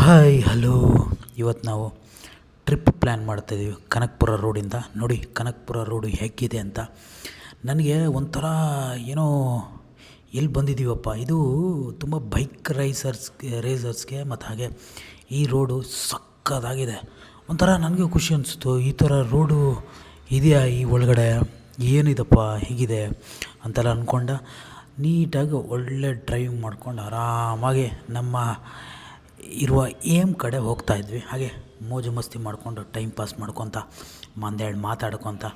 Hi hello. ಇವತ್ತು ನಾವು trip plan ಮಾಡ್ತಾಯಿದ್ದೀವಿ ಕನಕಪುರ ರೋಡಿಂದ. ನೋಡಿ ಕನಕಪುರ ರೋಡು ಹೇಗಿದೆ ಅಂತ. ನನಗೆ ಒಂಥರ ಏನೋ ಎಲ್ಲಿ ಬಂದಿದ್ದೀವಪ್ಪ, ಇದು ತುಂಬ ಬೈಕ್ ರೇಸರ್ಸ್ಗೆ ಮತ್ತು ಹಾಗೆ ಈ ರೋಡು ಸಕ್ಕತ್ತಾಗಿದೆ. ಒಂಥರ ನನಗೆ ಖುಷಿ ಅನಿಸ್ತು, ಈ ಥರ ರೋಡು ಇದೆಯಾ ಈ ಒಳಗಡೆ, ಏನಿದಪ್ಪ ಹೀಗಿದೆ ಅಂತೆಲ್ಲ ಅಂದ್ಕೊಂಡ ನೀಟಾಗಿ ಒಳ್ಳೆ ಡ್ರೈವಿಂಗ್ ಮಾಡ್ಕೊಂಡು ಆರಾಮಾಗಿ ನಮ್ಮ ಇರುವ ಏಮ್ ಕಡೆ ಹೋಗ್ತಾಯಿದ್ವಿ. ಹಾಗೆ ಮೋಜು ಮಸ್ತಿ ಮಾಡಿಕೊಂಡು ಟೈಮ್ ಪಾಸ್ ಮಾಡ್ಕೊತ ಒಂದೆರಡು ಮಾತಾಡ್ಕೊತ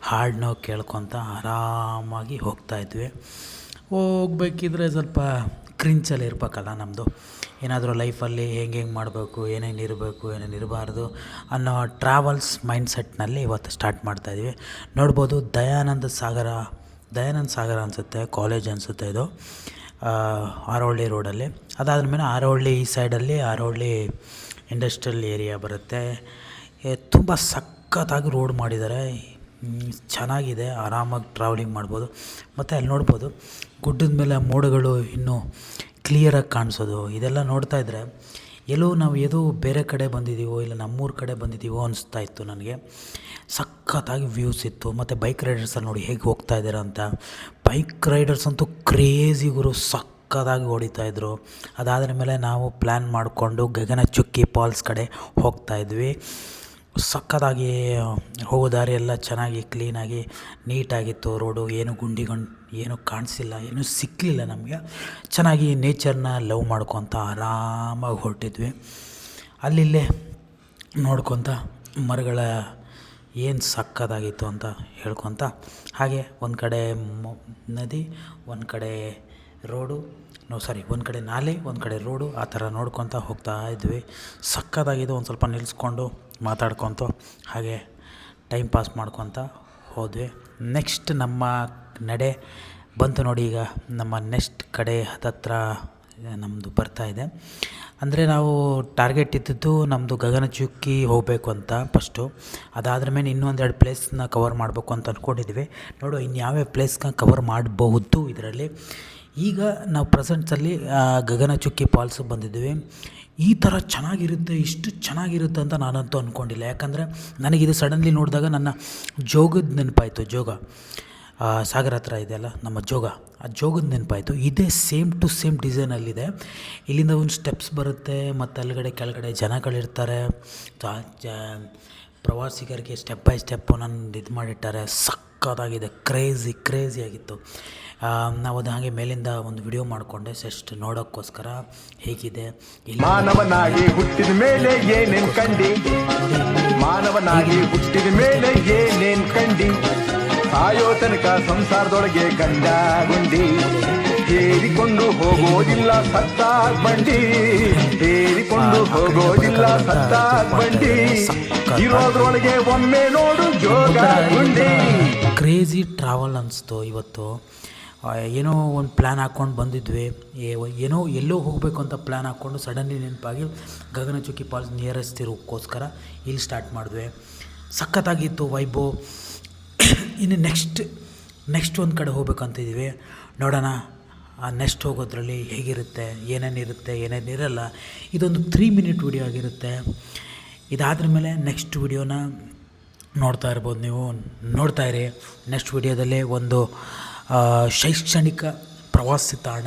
ಹಾಡನ್ನ ಕೇಳ್ಕೊತ ಆರಾಮಾಗಿ ಹೋಗ್ತಾಯಿದ್ವಿ. ಹೋಗ್ಬೇಕಿದ್ರೆ ಸ್ವಲ್ಪ ಕ್ರಿಂಚಲ್ಲಿ ಇರಬೇಕಲ್ಲ ನಮ್ಮದು, ಏನಾದರೂ ಲೈಫಲ್ಲಿ ಹೆಂಗೆ ಮಾಡಬೇಕು, ಏನೇನು ಇರಬೇಕು ಏನೇನು ಇರಬಾರ್ದು ಅನ್ನೋ ಟ್ರಾವೆಲ್ಸ್ ಮೈಂಡ್ಸೆಟ್ನಲ್ಲಿ ಇವತ್ತು ಸ್ಟಾರ್ಟ್ ಮಾಡ್ತಾಯಿದ್ವಿ. ನೋಡ್ಬೋದು ದಯಾನಂದ ಸಾಗರ ಅನಿಸುತ್ತೆ, ಕಾಲೇಜ್ ಅನಿಸುತ್ತೆ ಇದು, ಆರೋಹಳ್ಳಿ ರೋಡಲ್ಲಿ. ಅದಾದ ಮೇಲೆ ಆರೋಹಳ್ಳಿ ಈ ಸೈಡಲ್ಲಿ ಆರೋಹಳ್ಳಿ ಇಂಡಸ್ಟ್ರಿಯಲ್ ಏರಿಯಾ ಬರುತ್ತೆ. ತುಂಬ ಸಖತ್ತಾಗಿ ರೋಡ್ ಮಾಡಿದ್ದಾರೆ, ಚೆನ್ನಾಗಿದೆ, ಆರಾಮಾಗಿ ಟ್ರಾವೆಲಿಂಗ್ ಮಾಡ್ಬೋದು. ಮತ್ತು ಅಲ್ಲಿ ನೋಡ್ಬೋದು ಗುಡ್ಡದ ಮೇಲೆ ಮೋಡಗಳು ಇನ್ನೂ ಕ್ಲಿಯರಾಗಿ ಕಾಣಿಸೋದು. ಇದೆಲ್ಲ ನೋಡ್ತಾಯಿದ್ರೆ ಎಲ್ಲೋ ನಾವು ಬೇರೆ ಕಡೆ ಬಂದಿದ್ದೀವೋ ಇಲ್ಲ ನಮ್ಮೂರ ಕಡೆ ಬಂದಿದ್ದೀವೋ ಅನಿಸ್ತಾ ಇತ್ತು ನನಗೆ. ಸಖತ್ತಾಗಿ ವ್ಯೂಸ್ ಇತ್ತು. ಮತ್ತು ಬೈಕ್ ರೈಡರ್ಸಲ್ಲಿ ನೋಡಿ ಹೇಗೆ ಹೋಗ್ತಾ ಇದ್ದಾರೆ ಅಂತ. ಬೈಕ್ ರೈಡರ್ಸ್ ಅಂತೂ ಕ್ರೇಜಿ ಗುರು, ಸಖತ್ತಾಗಿ ಹೊಡಿತಾಯಿದ್ರು. ಅದಾದ ಮೇಲೆ ನಾವು ಪ್ಲ್ಯಾನ್ ಮಾಡಿಕೊಂಡು ಗಗನಚುಕ್ಕಿ ಫಾಲ್ಸ್ ಕಡೆ ಹೋಗ್ತಾಯಿದ್ವಿ. ಸಖತ್ತಾಗಿ ಹೋಗೋ ದಾರಿ ಎಲ್ಲ ಚೆನ್ನಾಗಿ ಕ್ಲೀನಾಗಿ ನೀಟಾಗಿತ್ತು ರೋಡು. ಏನು ಏನು ಕಾಣಿಸಿಲ್ಲ, ಏನೂ ಸಿಕ್ಕಲಿಲ್ಲ ನಮಗೆ. ಚೆನ್ನಾಗಿ ನೇಚರ್ನ ಲವ್ ಮಾಡ್ಕೊತ ಆರಾಮಾಗಿ ಹೊರಟಿದ್ವಿ. ಅಲ್ಲಿಲ್ಲೇ ನೋಡ್ಕೊತ ಮರಗಳ ಏನು ಸಕ್ಕತ್ತಾಗಿತ್ತು ಅಂತ ಹೇಳ್ಕೊತ ಹಾಗೆ ಒಂದು ಕಡೆ ನದಿ, ಒಂದು ಕಡೆ ರೋಡು, ಒಂದು ಕಡೆ ನಾಲೆ, ಒಂದು ಕಡೆ ರೋಡು, ಆ ಥರ ನೋಡ್ಕೊತ ಹೋಗ್ತಾ ಇದ್ವಿ. ಸಕ್ಕತ್ತಾಗಿದ್ದು. ಒಂದು ಸ್ವಲ್ಪ ನಿಲ್ಲಿಸ್ಕೊಂಡು ಮಾತಾಡ್ಕೊತ ಹಾಗೆ ಟೈಮ್ ಪಾಸ್ ಮಾಡ್ಕೊತ ಹೋದ್ವಿ. ನೆಕ್ಸ್ಟ್ ನಮ್ಮ ನಡೆ ಬಂತು ನೋಡಿ. ಈಗ ನಮ್ಮ ನೆಕ್ಸ್ಟ್ ಕಡೆ ಹತ್ತತ್ರ ನಮ್ಮದು ಬರ್ತಾಯಿದೆ. ಅಂದರೆ ನಾವು ಟಾರ್ಗೆಟ್ ಇದ್ದಿದ್ದು ನಮ್ಮದು ಗಗನಚುಕ್ಕಿ ಹೋಗಬೇಕು ಅಂತ ಫಸ್ಟು. ಅದಾದ್ರ ಮೇಲೆ ಇನ್ನೊಂದೆರಡು ಪ್ಲೇಸ್ನ ಕವರ್ ಮಾಡಬೇಕು ಅಂತ ಅಂದ್ಕೊಂಡಿದ್ವಿ. ನೋಡು ಇನ್ಯಾವ್ಯಾವ ಪ್ಲೇಸ್ನ ಕವರ್ ಮಾಡಬಹುದು ಇದರಲ್ಲಿ. ಈಗ ನಾವು ಪ್ರೆಸೆಂಟ್ಸಲ್ಲಿ ಗಗನಚುಕ್ಕಿ ಫಾಲ್ಸಿಗೆ ಬಂದಿದ್ದೀವಿ. ಈ ಥರ ಚೆನ್ನಾಗಿರುತ್ತೆ, ಇಷ್ಟು ಚೆನ್ನಾಗಿರುತ್ತೆ ಅಂತ ನಾನಂತೂ ಅಂದ್ಕೊಂಡಿಲ್ಲ. ಯಾಕಂದರೆ ನನಗಿದು ಸಡನ್ಲಿ ನೋಡಿದಾಗ ನನ್ನ ಜೋಗದ ನೆನಪಾಯಿತು. ಜೋಗ ಸಾಗರ ಹತ್ರ ಇದೆಯಲ್ಲ ನಮ್ಮ ಜೋಗ, ಆ ಜೋಗದ ನೆನಪಾಯಿತು. ಇದೇ ಸೇಮ್ ಟು ಸೇಮ್ ಡಿಸೈನಲ್ಲಿದೆ. ಇಲ್ಲಿಂದ ಒಂದು ಸ್ಟೆಪ್ಸ್ ಬರುತ್ತೆ ಮತ್ತು ಅಲ್ಲಿಗಡೆ ಕೆಳಗಡೆ ಜನಗಳಿರ್ತಾರೆ. ಪ್ರವಾಸಿಗರಿಗೆ ಸ್ಟೆಪ್ ಬೈ ಸ್ಟೆಪ್ಪು ನಾನು ಇದು ಮಾಡಿಟ್ಟಾರೆ. ಸಕ್ಕತ್ತಾಗಿದೆ, ಕ್ರೇಜಿ ಆಗಿತ್ತು. ನಾವು ಅದು ಹಾಗೆ ಮೇಲಿಂದ ಒಂದು ವಿಡಿಯೋ ಮಾಡಿಕೊಂಡೆ ಜಸ್ಟ್ ನೋಡೋಕ್ಕೋಸ್ಕರ ಹೇಗಿದೆ. ಮಾನವನಾಗಿ ಹುಟ್ಟಿದ ಮೇಲೆ ಏನೇನು ಕಂಡಿ, ಮಾನವನಾಗಿ ಹುಟ್ಟಿದ ಮೇಲೆ ಏನೇನು ಕಂಡಿ, ಸಾಯೋ ತನಕ ಸಂಸಾರದೊಳಗೆ ಗಂಡ ಗುಂಡಿ, ಹೇರಿಕೊಂಡು ಹೋಗೋದಿಲ್ಲ ಸತ್ತಾಗ ಬಂಡಿ, ಹೇರಿಕೊಂಡು ಹೋಗೋದಿಲ್ಲ ಸತ್ತಾಗ ಬಂಡಿ, ಇರೋದ್ರೊಳಗೆ ಒಮ್ಮೆ ನೋಡು ಜೋಗ ಗುಂಡಿ. ಕ್ರೇಜಿ ಟ್ರಾವೆಲ್ ಅನಿಸ್ತು ಇವತ್ತು. ಏನೋ ಒಂದು ಪ್ಲ್ಯಾನ್ ಹಾಕ್ಕೊಂಡು ಬಂದಿದ್ವಿ, ಎಲ್ಲೋ ಹೋಗಬೇಕು ಅಂತ ಪ್ಲ್ಯಾನ್ ಹಾಕ್ಕೊಂಡು ಸಡನ್ಲಿ ನೆನಪಾಗಿ ಗಗನಚುಕ್ಕಿ ಫಾಲ್ಸ್ ನಿಯರೆಸ್ಟ್ ಇರೋಕ್ಕೋಸ್ಕರ ಇಲ್ಲಿ ಸ್ಟಾರ್ಟ್ ಮಾಡಿದ್ವಿ. ಸಖತ್ತಾಗಿತ್ತು ವೈಬು. ಇನ್ನು ನೆಕ್ಸ್ಟ್ ಒಂದು ಕಡೆ ಹೋಗ್ಬೇಕಂತಿದ್ದೀವಿ. ನೋಡೋಣ ನೆಕ್ಸ್ಟ್ ಹೋಗೋದ್ರಲ್ಲಿ ಹೇಗಿರುತ್ತೆ, ಏನೇನಿರುತ್ತೆ ಏನೇನಿರಲ್ಲ. ಇದೊಂದು 3 ಮಿನಿಟ್ ವಿಡಿಯೋ ಆಗಿರುತ್ತೆ. ಇದಾದ್ರ ಮೇಲೆ ನೆಕ್ಸ್ಟ್ ವಿಡಿಯೋನ ನೋಡ್ತಾ ಇರ್ಬೋದು ನೀವು, ನೋಡ್ತಾ ಇರಿ. ನೆಕ್ಸ್ಟ್ ವಿಡಿಯೋದಲ್ಲಿ ಒಂದು ಶೈಕ್ಷಣಿಕ ಪ್ರವಾಸಿ ತಾಣ